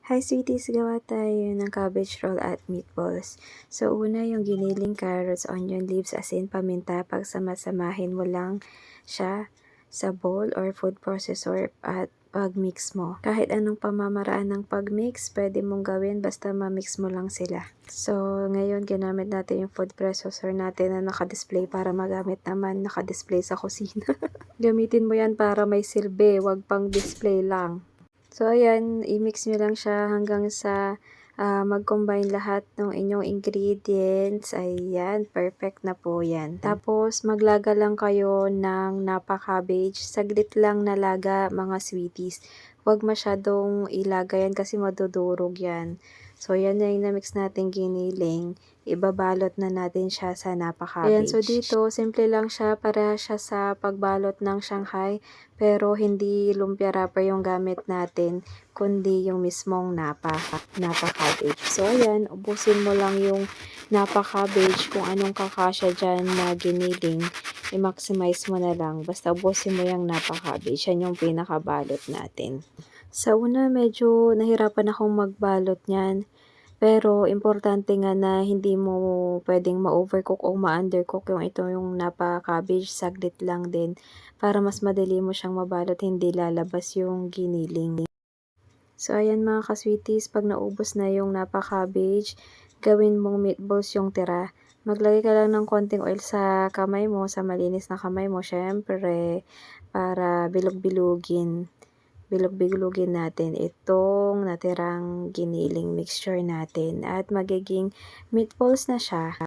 Hi sweeties, gawa tayo ng cabbage roll at meatballs. So una yung giniling carrots, onion leaves, asin, paminta. Pagsama-samahin mo lang siya sa bowl or food processor at pag-mix mo. Kahit anong pamamaraan ng pag-mix, pwede mong gawin basta ma-mix mo lang sila. So ngayon ginamit natin yung food processor natin na naka-display para magamit naman naka-display sa kusina. Gamitin mo yan para may silbi, wag pang display lang. So, ayan, i-mix nyo lang siya hanggang sa mag-combine lahat ng inyong ingredients. Ayan, perfect na po yan. Tapos, maglaga lang kayo ng napa cabbage. Saglit lang na laga, mga sweeties. Huwag masyadong ilaga yan kasi madudurog yan. So, yan na yung na-mix natin giniling. Ibabalot na natin siya sa napa cabbage. Ayan, so dito, simple lang siya. Para siya sa pagbalot ng Shanghai. Pero hindi lumpia wrapper yung gamit natin, kundi yung mismong napa cabbage. So ayan, ubusin mo lang yung napa cabbage, kung anong kakasya dyan na giniling, i-maximize mo na lang. Basta ubusin mo yung napa cabbage, yan yung pinakabalot natin. Sa una, medyo nahirapan akong magbalot niyan. Pero, importante nga na hindi mo pwedeng ma-overcook o ma-undercook yung napa cabbage. Saglit lang din para mas madali mo siyang mabalot, hindi lalabas yung giniling. So, ayan mga ka-sweeties, pag naubos na yung napa cabbage, gawin mong meatballs yung tira. Maglagay ka lang ng konting oil sa kamay mo, sa malinis na kamay mo, syempre, para bilog-bilugin natin itong natirang giniling mixture natin at magiging meatballs na siya.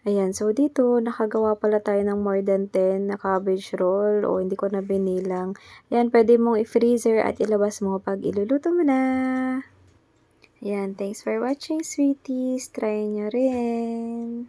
Ayan, so dito nakagawa pala tayo ng more than 10 na cabbage roll o hindi ko na binilang. Ayan, pwede mong i-freezer at ilabas mo pag iluluto mo na. Ayan, thanks for watching sweeties. Try nyo rin.